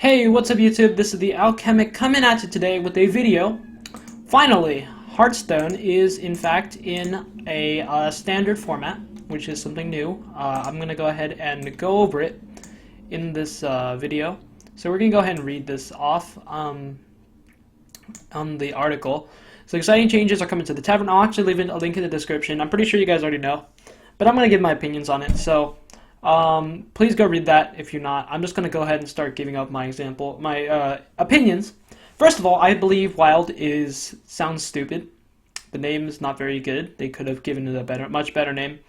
Hey, what's up YouTube? This is the Alchemic coming at you today with a video. Finally, Hearthstone is in fact in a standard format, which is something new. I'm going to go ahead and go over it in this video. So we're going to go ahead and read this off on the article. So exciting changes are coming to the tavern. I'll actually leave a link in the description. I'm pretty sure you guys already know, but I'm going to give my opinions on it. So please go read that if you're not. I'm just going to go ahead and start giving up my opinions. First of all, I believe Wild sounds stupid. The name is not very good. They could have given it a much better name.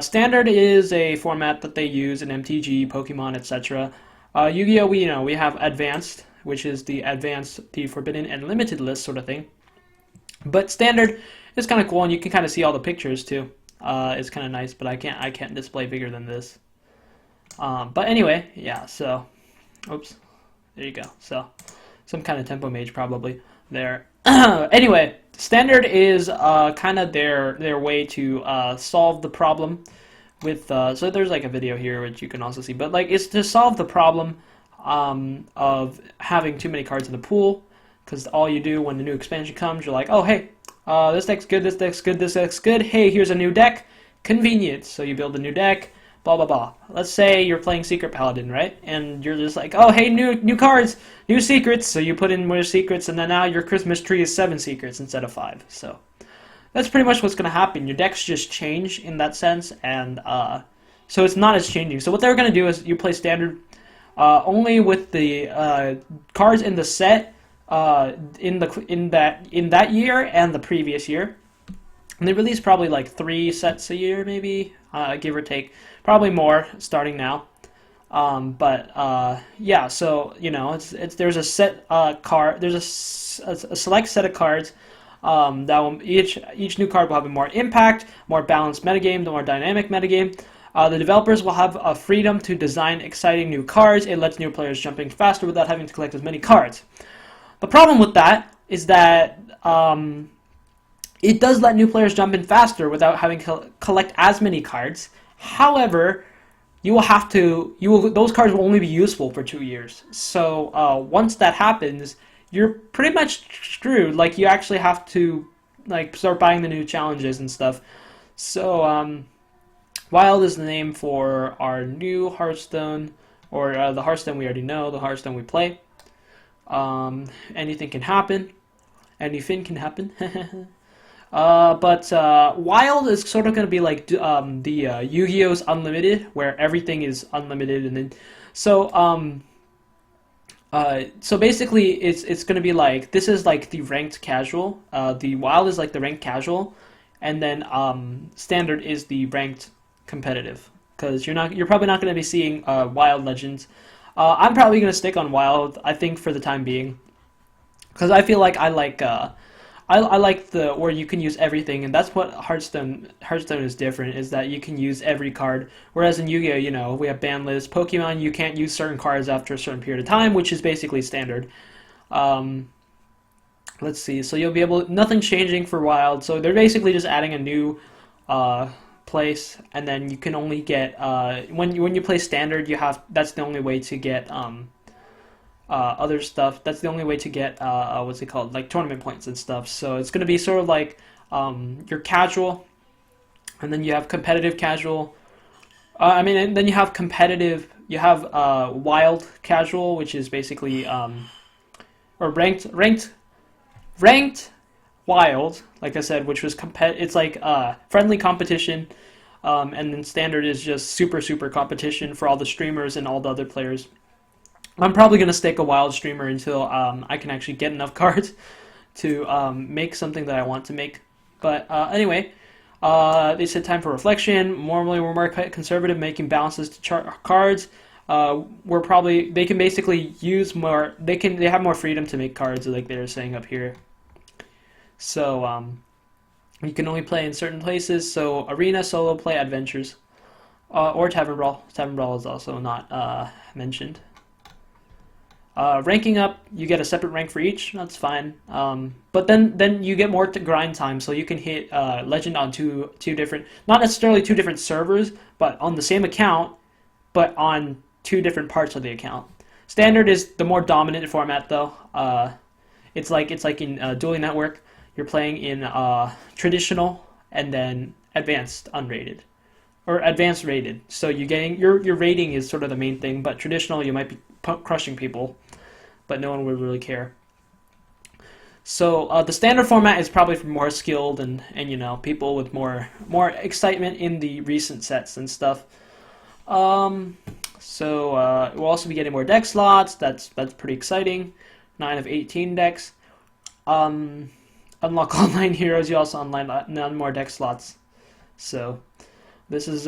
Standard is a format that they use in MTG, Pokemon, etc. Yu-Gi-Oh! We have Advanced, which is the Forbidden, and Limited list sort of thing. But Standard is kind of cool, and you can kind of see all the pictures too. It's kind of nice, but I can't display bigger than this. But anyway, yeah. So, oops, there you go. So, some kind of tempo mage probably there. Anyway, Standard is kind of their way to solve the problem with. So there's like a video here which you can also see, but like it's to solve the problem of having too many cards in the pool. Because all you do when the new expansion comes, you're like, oh hey. This deck's good, this deck's good, this deck's good. Hey, here's a new deck. Convenient. So you build a new deck, blah, blah, blah. Let's say you're playing Secret Paladin, right? And you're just like, oh, hey, new cards, new secrets. So you put in more secrets, and then now your Christmas tree is 7 secrets instead of 5. So that's pretty much what's going to happen. Your decks just change in that sense, and so it's not as changing. So what they're going to do is you play Standard only with the cards in the set in that year and the previous year, and they release probably like 3 sets a year, maybe give or take, probably more starting now. Yeah, so there's a set there's a select set of cards that will each new card will have a more impact, more balanced metagame, the more dynamic metagame. The developers will have a freedom to design exciting new cards. It lets new players jump in faster without having to collect as many cards. The problem with that is that it does let new players jump in faster without having to collect as many cards. However, those cards will only be useful for 2 years. So once that happens, you're pretty much screwed. Like you actually have to start buying the new challenges and stuff. So Wild is the name for our new Hearthstone, or the Hearthstone we already know, the Hearthstone we play. Anything can happen. Anything can happen. But Wild is sort of going to be like the Yu-Gi-Oh's Unlimited, where everything is unlimited, and then so basically it's going to be like, this is like the ranked casual. The Wild is like the ranked casual, and then Standard is the ranked competitive. Because you're probably not going to be seeing Wild Legends. I'm probably going to stick on Wild, I think, for the time being, because I feel like I like the where you can use everything, and that's what Hearthstone is different, is that you can use every card, whereas in Yu-Gi-Oh, we have ban lists. Pokemon, you can't use certain cards after a certain period of time, which is basically Standard. Let's see, so you'll be nothing's changing for Wild, so they're basically just adding a new place, and then you can only get when you play Standard, that's the only way to get other stuff. That's the only way to get what's it called, like tournament points and stuff. So it's going to be sort of like your casual, and then you have competitive casual. And then you have competitive. You have Wild casual, which is basically or ranked Wild, like I said, which was it's like friendly competition, and then Standard is just super competition for all the streamers and all the other players. I'm probably going to stick a Wild streamer until I can actually get enough cards to make something that I want to make. But anyway, they said time for reflection. Normally we're more conservative, making balances to cards. They can basically use more. They have more freedom to make cards, like they were saying up here. So you can only play in certain places. So arena, solo play, adventures, or tavern brawl. Tavern brawl is also not mentioned. Ranking up, you get a separate rank for each. That's fine. But then you get more grind time, so you can hit legend on two different, not necessarily 2 different servers, but on the same account, but on 2 different parts of the account. Standard is the more dominant format, though. It's like in Dueling Network, you're playing in traditional and then advanced unrated, or advanced rated. So you're getting your rating is sort of the main thing, but traditional you might be crushing people, but no one would really care. So the standard format is probably for more skilled and people with more excitement in the recent sets and stuff. So we'll also be getting more deck slots. That's pretty exciting. 9 of 18 decks. Unlock online heroes. You also unlock none more deck slots. So this is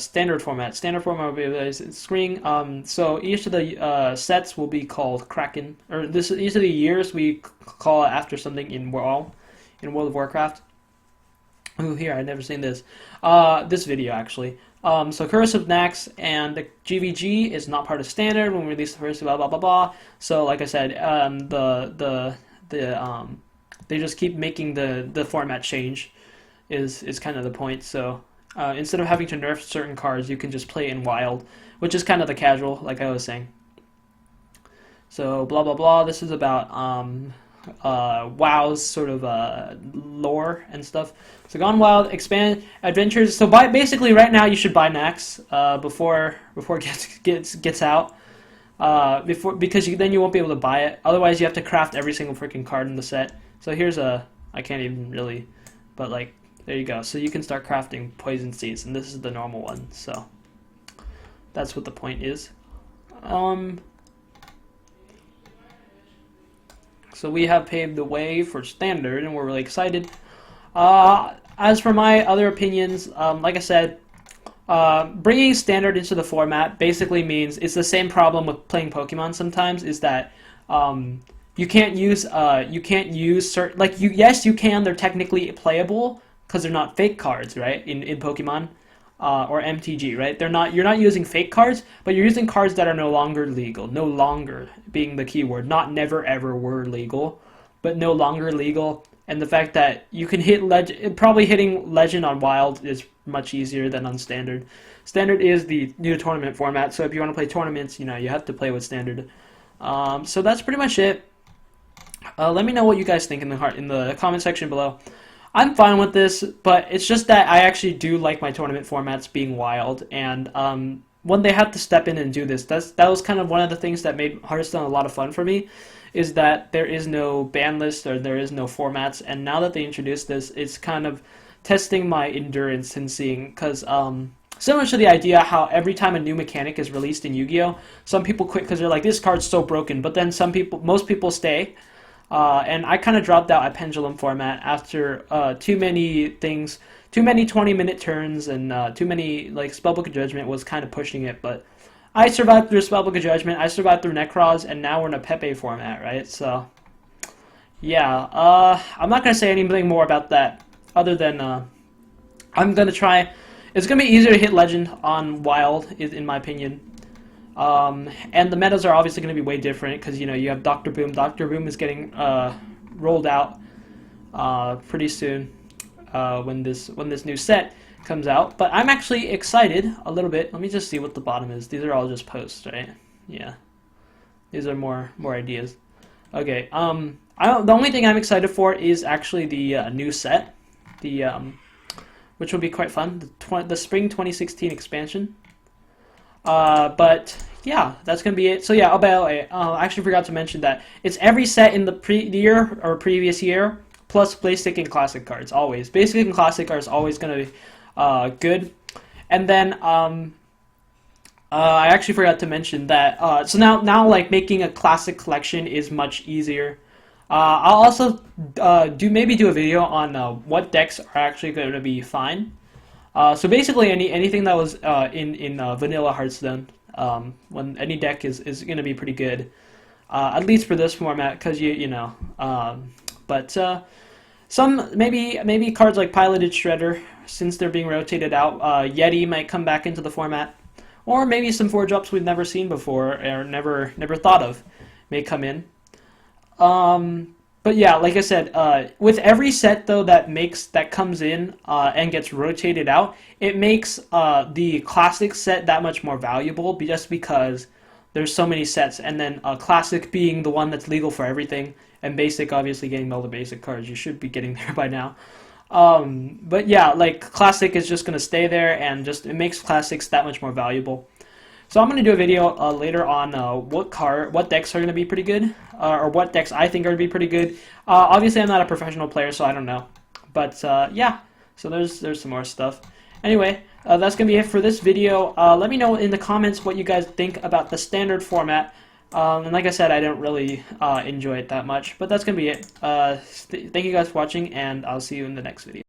standard format. Standard format will be screen. So each of the sets will be called Kraken, or each of the years we call it after something in World of Warcraft. Oh, here I've never seen this. This video actually. So Curse of Nax and the GVG is not part of standard when we release the first blah blah blah blah. So like I said, they just keep making the format change is kind of the point. So instead of having to nerf certain cards, you can just play in wild, which is kind of the casual, like I was saying. So blah blah blah. This is about WoW's sort of lore and stuff. So Gone Wild, expand adventures. So basically right now you should buy Nax before it gets out. Because then you won't be able to buy it. Otherwise you have to craft every single freaking card in the set. So here's I can't even really, but like there you go. So you can start crafting poison seeds, and this is the normal one. So that's what the point is. So we have paved the way for standard, and we're really excited. As for my other opinions, like I said, bringing standard into the format basically means it's the same problem with playing Pokemon sometimes, is that you can't use certain, like yes you can, they're technically playable because they're not fake cards, right? In Pokemon or MTG, right? You're not using fake cards, but you're using cards that are no longer legal. No longer being the key word, not never ever were legal, but no longer legal. And the fact that you can hit legend, probably hitting legend on wild is much easier than on standard. Standard is the new tournament format, so if you want to play tournaments, you have to play with standard. So that's pretty much it. Let me know what you guys think in the comment section below. I'm fine with this, but it's just that I actually do like my tournament formats being wild, and when they had to step in and do this, that was kind of one of the things that made Hearthstone a lot of fun for me, is that there is no ban list or there is no formats, and now that they introduced this, it's kind of testing my endurance and seeing, because similar to the idea how every time a new mechanic is released in Yu-Gi-Oh, some people quit because they're like, this card's so broken, but then most people stay. And I kind of dropped out at Pendulum format after too many 20-minute turns, and too many, like, Spellbook of Judgment was kind of pushing it, but I survived through Spellbook of Judgment, I survived through Necroz, and now we're in a Pepe format, right? So, yeah, I'm not going to say anything more about that, other than I'm going to try. It's going to be easier to hit Legend on Wild, in my opinion. And the metas are obviously going to be way different because you have Dr. Boom. Dr. Boom is getting rolled out pretty soon when this new set comes out. But I'm actually excited a little bit. Let me just see what the bottom is. These are all just posts, right? Yeah, these are more ideas. Okay. The only thing I'm excited for is actually the new set, which will be quite fun. The Spring 2016 expansion. But yeah, that's gonna be it. So yeah, I actually forgot to mention that it's every set in the year or previous year plus Basic and Classic cards always. Basic and Classic are always gonna be good. And then I actually forgot to mention that. So now like making a Classic collection is much easier. I'll also maybe do a video on what decks are actually going to be fine. So basically, anything that was in vanilla Hearthstone, when any deck is going to be pretty good, at least for this format, because but some maybe cards like Piloted Shredder, since they're being rotated out, Yeti might come back into the format, or maybe some 4-drops we've never seen before or never thought of may come in. But yeah, like I said, with every set though that comes in and gets rotated out, it makes the classic set that much more valuable, just because there's so many sets, and then Classic being the one that's legal for everything, and Basic obviously getting all the basic cards. You should be getting there by now. But yeah, like Classic is just gonna stay there, and just it makes Classics that much more valuable. So I'm gonna do a video later on what decks are gonna be pretty good, or what decks I think are gonna be pretty good. Obviously, I'm not a professional player, so I don't know. But yeah, so there's some more stuff. Anyway, that's gonna be it for this video. Let me know in the comments what you guys think about the standard format. And like I said, I don't really enjoy it that much, but that's gonna be it. Thank you guys for watching, and I'll see you in the next video.